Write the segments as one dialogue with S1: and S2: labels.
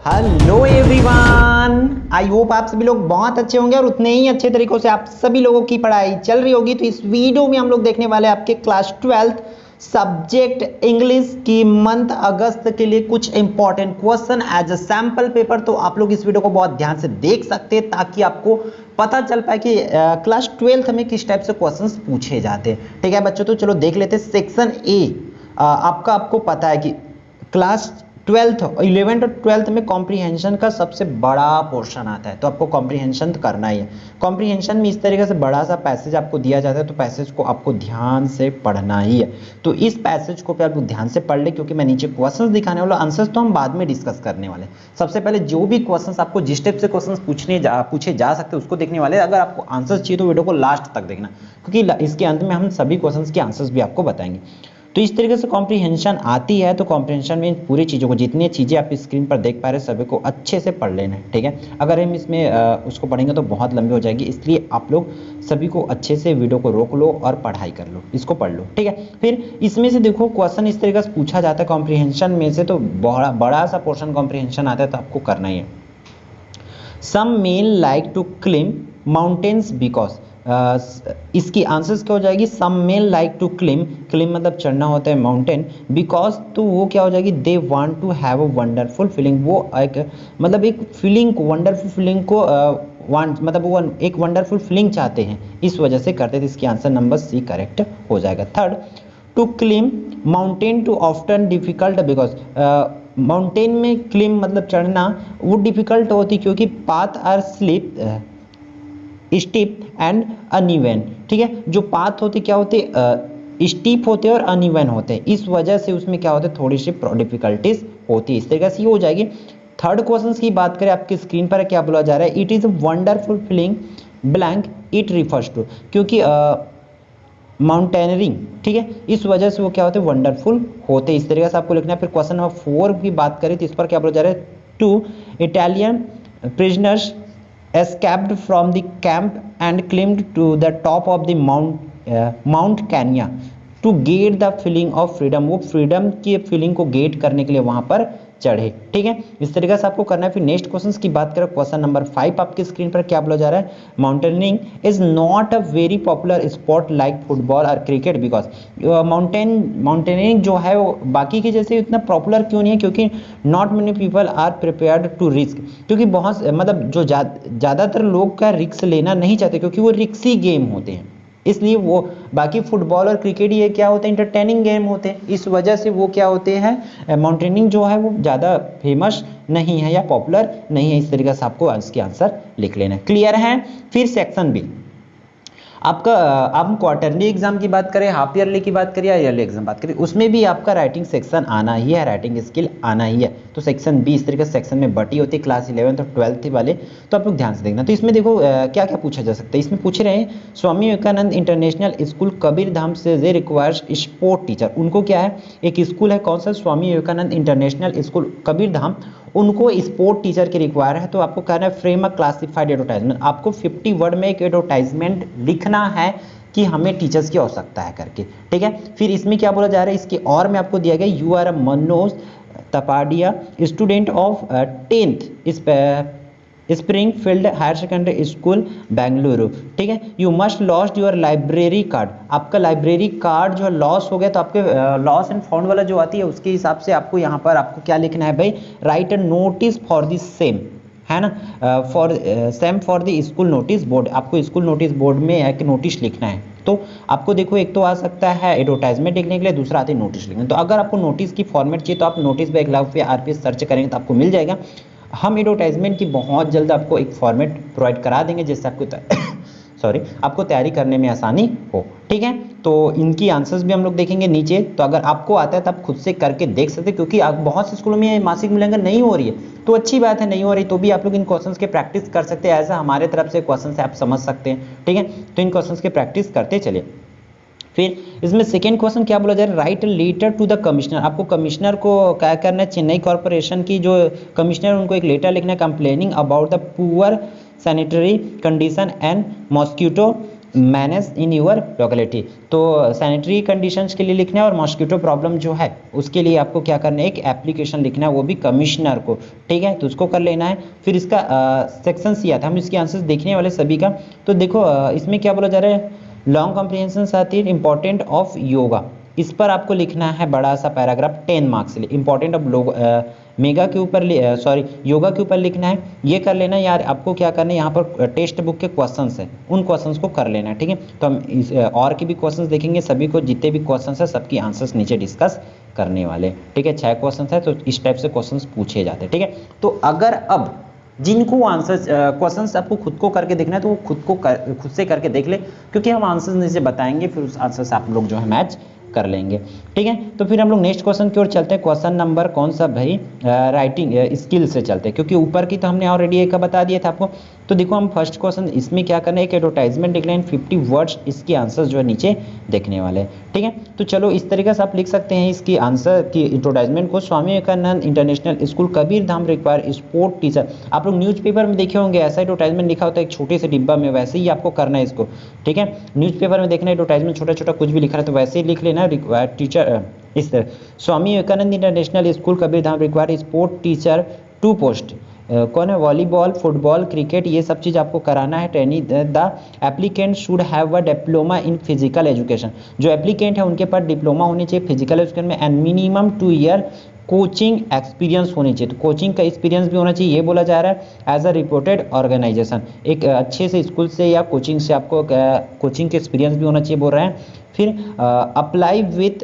S1: Hello everyone, I hope आप सभी लोग बहुत अच्छे होंगे और उतने ही अच्छे तरीकों से आप सभी लोगों की पढ़ाई चल रही होगी। तो इस वीडियो में हम लोग देखने वाले हैं आपके क्लास 12th सब्जेक्ट इंग्लिश की मंथ अगस्त के लिए कुछ important question as a sample paper. तो आप लोग इस वीडियो को बहुत ध्यान से देख सकते हैं ताकि आपको पता चल पाए कि क्लास 12th में किस टाइप से क्वेश्चंस पूछे जाते हैं। ठीक है बच्चों, तो चलो देख लेते हैं। सेक्शन ए आपको पता है कि क्लास 12th 11th और 12th में कॉम्प्रीहेंशन का सबसे बड़ा पोर्शन आता है, तो आपको कॉम्प्रीहेंशन करना ही है। कॉम्प्रीहेंशन में इस तरीके से बड़ा सा पैसेज आपको दिया जाता है, तो पैसेज को आपको ध्यान से पढ़ना ही है। तो इस पैसेज को आप ध्यान से पढ़ ले, क्योंकि मैं नीचे क्वेश्चंस दिखाने वाला, आंसर्स तो हम बाद में डिस्कस करने वाले। सबसे पहले जो भी क्वेश्चंस आपको जिस टाइप से क्वेश्चंस पूछे जा सकते हैं उसको देखने वाले। अगर आपको आंसर्स चाहिए तो वीडियो को लास्ट तक देखना, क्योंकि इसके अंत में हम सभी क्वेश्चंस के आंसर्स भी आपको बताएंगे। तो इस तरीके से कॉम्प्रीहेंशन आती है। तो कॉम्प्रीहेंशन में पूरी चीज़ों को, जितनी चीज़ें आप स्क्रीन पर देख पा रहे हैं सभी को अच्छे से पढ़ लेना है। ठीक है, अगर हम इसमें उसको पढ़ेंगे तो बहुत लंबी हो जाएगी, इसलिए आप लोग सभी को अच्छे से वीडियो को रोक लो और पढ़ाई कर लो, इसको पढ़ लो। ठीक है, फिर इसमें से देखो क्वेश्चन इस तरीके से पूछा जाता है कॉम्प्रीहेंशन में से, तो बड़ा सा पोर्शन कॉम्प्रीहेंशन आता है, तो आपको करना ही है। Some men like to climb mountains because, इसकी आंसर्स क्या हो जाएगी? Some men like to climb, climb मतलब चढ़ना होता है माउंटेन, बिकॉज तो वो क्या हो जाएगी? They want to have a wonderful feeling, वो एक मतलब एक फीलिंग को, वंडरफुल फीलिंग को वांट मतलब वो एक वंडरफुल फीलिंग चाहते हैं, इस वजह से करते थे। इसकी आंसर नंबर सी करेक्ट हो जाएगा। Third, to climb mountain to often difficult because, mountain में क्लिम मतलब चढ़ना वो डिफिकल्ट होती क्योंकि path are slip steep and uneven. ठीक है, जो पाथ होते क्या होते? स्टीप होते और अनइवन होते हैं, इस वजह से उसमें क्या होता है? थोड़ी सी डिफिकल्टीज होती है। इस तरीके से ये हो जाएगी। थर्ड क्वेश्चन की बात करें, आपकी स्क्रीन पर क्या बोला जा रहा है? It is a wonderful feeling blank it refers to, क्योंकि माउंटेनरिंग, ठीक है, इस वजह से वो क्या होते हैं? वंडरफुल होते। इस तरीके से आपको लिखना है। फिर क्वेश्चन नंबर 4 की बात करें तो इस पर क्या बोला जा रहा है? Two Italian prisoners escaped from the camp and climbed to the top of the Mount Kenya to get the feeling of freedom, वो फ्रीडम की फीलिंग को गेट करने के लिए वहां पर चढ़े। ठीक है, इस तरीके से आपको करना है। फिर नेक्स्ट क्वेश्चन की बात करें, क्वेश्चन नंबर 5 आपकी स्क्रीन पर क्या बोला जा रहा है? Mountaineering is not a very popular sport like football और क्रिकेट बिकॉज, माउंटेनिंग जो है वो बाकी के जैसे इतना पॉपुलर क्यों नहीं है? क्योंकि not many people are prepared to risk, क्योंकि बहुत मतलब जो ज़्यादातर लोग का रिस्क लेना नहीं चाहते, क्योंकि वो रिक्सी गेम होते हैं, इसलिए वो बाकी फुटबॉल और क्रिकेट ये क्या होते हैं? इंटरटेनिंग गेम होते हैं, इस वजह से वो क्या होते हैं? माउंटेनिंग जो है वो ज़्यादा फेमस नहीं है या पॉपुलर नहीं है। इस तरीके से आपको इसके आंसर लिख लेना है। क्लियर है? फिर सेक्शन बी आपका, आप क्वार्टरली एग्जाम की बात करें, हाफ ईयरली की बात करें या ईयरली एग्जाम बात करें, उसमें भी आपका राइटिंग सेक्शन आना ही है, राइटिंग स्किल आना ही है। तो सेक्शन बी इस तरीके से सेक्शन में बटी होती है क्लास 11th और 12th वाले, तो आप लोग ध्यान से देखना। तो इसमें देखो क्या क्या पूछा जा सकता है। इसमें पूछ रहे हैं स्वामी विवेकानंद इंटरनेशनल स्कूल कबीर धाम से दे रिक्वायर्स स्पोर्ट टीचर, उनको क्या है? एक स्कूल है, कौन सा? स्वामी विवेकानंद इंटरनेशनल स्कूल कबीर धाम, उनको स्पोर्ट टीचर के रिक्वायर है। तो आपको कहना है फ्रेम अ क्लासिफाइड एडवर्टाइजमेंट, आपको 50 वर्ड में एक एडवर्टाइजमेंट लिखना है कि हमें टीचर्स की आवश्यकता है करके। ठीक है, फिर इसमें क्या बोला जा रहा है? इसके और में आपको दिया गया, you are a Manoj Tapadia student of 10th Springfield higher secondary school Bengaluru. ठीक है, you must lost your library card, आपका लाइब्रेरी कार्ड जो लॉस हो गया, तो आपके लॉस एंड फाउंड वाला जो आती है उसके हिसाब से आपको यहाँ पर आपको क्या लिखना है भाई? Right a notice for the same, है ना, for same for the school notice board, आपको स्कूल नोटिस बोर्ड में एक नोटिस लिखना है। तो आपको देखो एक तो आ सकता है एडवर्टाइजमेंट लिखने के लिए, दूसरा आती है नोटिस लिखने। तो अगर आपको नोटिस की फॉर्मेट चाहिए तो आप नोटिस पे 1 लाख पे RPS सर्च करेंगे तो आपको मिल जाएगा। हम एडवर्टाइजमेंट की बहुत जल्द आपको एक फॉर्मेट प्रोवाइड करा देंगे जिससे आपको आपको तैयारी करने में आसानी हो। ठीक है, तो इनकी आंसर्स भी हम लोग देखेंगे नीचे। तो अगर आपको आता है तो आप खुद से करके देख सकते हैं, क्योंकि बहुत से स्कूलों में मासिक मूल्यांकन नहीं हो रही है, तो अच्छी बात है, नहीं हो रही तो भी आप लोग इन क्वेश्चंस के प्रैक्टिस कर सकते हैं। ऐसा हमारे तरफ से क्वेश्चन से आप समझ सकते हैं। ठीक है, तो इन क्वेश्चंस के प्रैक्टिस करते चलिए। फिर इसमें सेकेंड क्वेश्चन क्या बोला जा रहा है? Write letter to the commissioner, आपको कमिश्नर को क्या करना है? चेन्नई कॉर्पोरेशन की जो कमिश्नर उनको एक लेटर लिखना है complaining about the poor sanitary condition and mosquito manage in your locality. तो सैनिटरी कंडीशंस के लिए लिखना है और मॉस्किटो प्रॉब्लम जो है उसके लिए आपको क्या करना है, एक एप्लीकेशन लिखना है, वो भी कमिश्नर को, ठीक है, तो उसको कर लेना है। फिर इसका सेक्शन सी आता है, हम इसके आंसर्स देखने वाले सभी का। तो देखो इसमें क्या बोला जा रहा है, लॉन्ग कॉम्प्रिहेंशन आती है इंपॉर्टेंट ऑफ योगा, इस पर आपको लिखना है बड़ा सा पैराग्राफ 10 मार्क्स के लिए। इंपॉर्टेंट ऑफ लोग मेगा के ऊपर सॉरी योगा के ऊपर लिखना है, ये कर लेना यार। आपको क्या करना है, यहाँ पर टेक्स्ट बुक के क्वेश्चंस है, उन क्वेश्चंस को कर लेना है, ठीक है। तो हम इस और की भी क्वेश्चंस देखेंगे, सभी को जितने भी क्वेश्चंस है सबकी आंसर्स नीचे डिस्कस करने वाले, ठीक है। 6 क्वेश्चंस है तो इस टाइप से क्वेश्चंस पूछे जाते हैं, ठीक है। तो अगर अब जिनको आंसर्स क्वेश्चंस आपको खुद को करके देखना है तो वो खुद से करके देख ले, क्योंकि हम आंसर्स नीचे बताएंगे, फिर उस आंसर से आप लोग जो है मैच कर लेंगे, ठीक है। तो फिर हम लोग नेक्स्ट क्वेश्चन की ओर चलते हैं। क्वेश्चन नंबर कौन सा भाई, राइटिंग स्किल से चलते हैं, क्योंकि ऊपर की तो हमने ऑलरेडी एक बता दिया था आपको। तो देखो हम फर्स्ट क्वेश्चन इसमें क्या करना है, एक एडवर्टाइजमेंट लिखना है 50 वर्ड्स, इसके आंसर्स जो है नीचे देखने वाले हैं, ठीक है। तो चलो इस तरीके से आप लिख सकते हैं इसकी आंसर की एडवर्टाइजमेंट को। स्वामी विवेकानंद इंटरनेशनल स्कूल कबीर धाम रिक्वायर स्पोर्ट टीचर। आप लोग न्यूज़पेपर में देखे होंगे ऐसा एडवर्टाइजमेंट लिखा होता है एक छोटे से डिब्बा में, वैसे ही आपको करना है इसको, ठीक है। न्यूज़पेपर में देखना एडवर्टाइजमेंट छोटा छोटा कुछ भी लिखा है तो वैसे ही लिख लेना, रिक्वायर्ड टीचर इस तरह। स्वामी विवेकानंद इंटरनेशनल स्कूल कबीर धाम रिक्वायर स्पोर्ट टीचर 2 पोस्ट। कौन है, वॉलीबॉल, फुटबॉल, क्रिकेट, ये सब चीज़ आपको कराना है training. The applicant should have a diploma in physical education. जो एप्लीकेंट है उनके पास डिप्लोमा होनी चाहिए फिजिकल एजुकेशन में, and minimum 2 year coaching experience होनी चाहिए। तो कोचिंग का एक्सपीरियंस भी होना चाहिए, ये बोला जा रहा है। एज अ रिपोर्टेड ऑर्गेनाइजेशन, एक अच्छे से स्कूल से या कोचिंग से आपको कोचिंग के एक्सपीरियंस भी होना चाहिए बोल रहे हैं। फिर apply with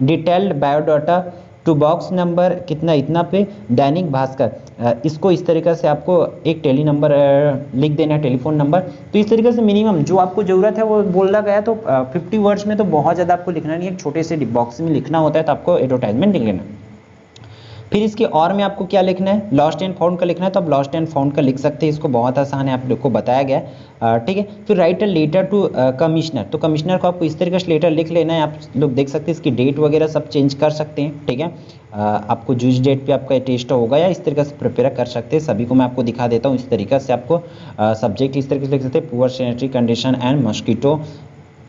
S1: detailed biodata to box number कितना इतना पे दैनिक भास्कर। इसको इस तरीके से आपको एक टेली नंबर लिख देना है, टेलीफोन नंबर। तो इस तरीके से मिनिमम जो आपको ज़रूरत है वो बोला गया। तो 50 वर्ड्स में तो बहुत ज़्यादा आपको लिखना नहीं है, एक छोटे से बॉक्स में लिखना होता है, तो आपको एडवर्टाइजमेंट लिख लेना। फिर इसके और में आपको क्या लिखना है, लॉस्ट एंड फाउंड का लिखना है, तो आप लॉस्ट एंड फाउंड का लिख सकते हैं, इसको बहुत आसान है, आप लोग को बताया गया है, ठीक है। फिर write a letter to commissioner. तो कमिश्नर को आपको इस तरीके से लेटर लिख लेना है, आप लोग देख सकते हैं इसकी डेट वगैरह सब चेंज कर सकते हैं, ठीक है। आपको जिस डेट पे आपका टेस्ट होगा या इस तरीके से प्रिपेयर कर सकते हैं, सभी को मैं आपको दिखा देता हूँ। इस तरीके से आपको सब्जेक्ट इस तरीके से लिख सकते हैं, poor sanitary condition and mosquito,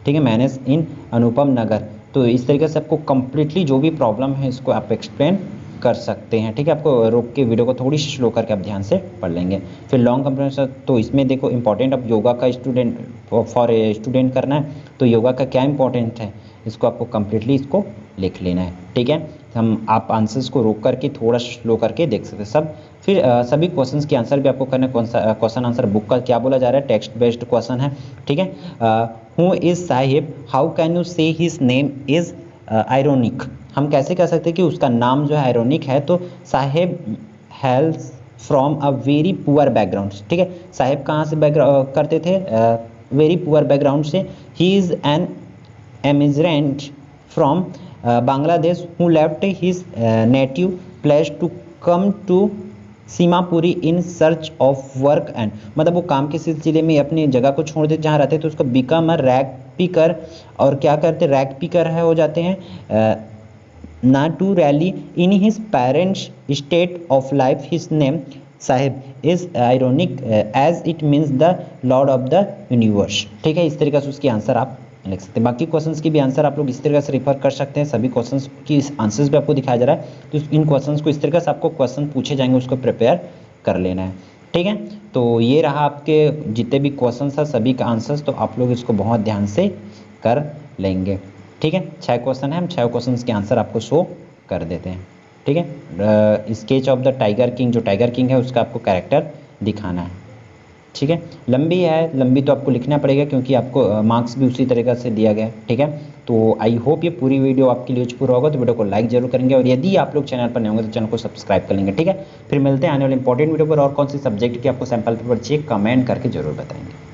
S1: ठीक है, मैनेज इन अनुपम नगर। तो इस तरीके से आपको कंप्लीटली जो भी प्रॉब्लम है इसको आप एक्सप्लेन कर सकते हैं, ठीक है। आपको रोक के वीडियो को थोड़ी सी स्लो करके आप ध्यान से पढ़ लेंगे। फिर लॉन्ग कंप्रिहेंशन, तो इसमें देखो इंपॉर्टेंट अब योगा का स्टूडेंट फॉर स्टूडेंट करना है, तो योगा का क्या इंपॉर्टेंट है इसको आपको कंप्लीटली इसको लिख लेना है, ठीक है। हम आप आंसर्स को रोक करके थोड़ा स्लो करके देख सकते हैं सब। फिर सभी क्वेश्चंस के आंसर भी आपको करना है। कौन सा क्वेश्चन आंसर बुक का क्या बोला जा रहा है, टेक्स्ट बेस्ड क्वेश्चन है, ठीक है। Who is Sahib, how can you से हिज नेम इज आयरोनिक। हम कैसे कह सकते हैं कि उसका नाम जो है आयरोनिक है, तो Saheb hails from a very poor background, ठीक है। साहेब कहाँ से बैकग्राउंड करते थे, वेरी पुअर बैकग्राउंड से। He is an emigrant from Bangladesh who left his native place to come to Seemapuri in search of work and, मतलब वो काम के सिलसिले में अपनी जगह को छोड़ देते जहाँ रहते थे, उसको बिकम अ रैग पिकर, और क्या करते, रैग पिकर है हो जाते हैं। ना to rally in his parents state of life, his name Sahib is ironic as it means the lord of the universe, ठीक है। इस तरीके से उसकी आंसर आप लिख सकते हैं। बाकी क्वेश्चंस की भी आंसर आप लोग इस तरीके से रेफर कर सकते हैं, सभी क्वेश्चंस की आंसर्स भी आपको दिखाया जा रहा है। तो इन क्वेश्चंस को इस तरीके से आपको क्वेश्चन पूछे जाएंगे, उसको प्रिपेयर कर लेना है, ठीक है। तो ये रहा आपके जितने भी क्वेश्चंस है सभी का आंसर्स, तो आप लोग इसको बहुत ध्यान से कर लेंगे, ठीक है। 6 क्वेश्चन है, हम 6 क्वेश्चंस के आंसर आपको शो कर देते हैं, ठीक है। Sketch of the tiger king, जो टाइगर किंग है उसका आपको कैरेक्टर दिखाना है, ठीक है। लंबी है, लंबी तो आपको लिखना पड़ेगा क्योंकि आपको मार्क्स भी उसी तरीके से दिया गया है, ठीक है। तो आई होप ये पूरी वीडियो आपके लिए यूजफुल होगा, तो वीडियो को लाइक जरूर करेंगे, और यदि आप लोग चैनल पर नहीं होंगे तो चैनल को सब्सक्राइब कर लेंगे, ठीक है। फिर मिलते हैं आने वाले इंपॉर्टेंट वीडियो पर, और कौन सी सब्जेक्ट की आपको सैम्पल पेपर चाहिए कमेंट करके जरूर बताएंगे।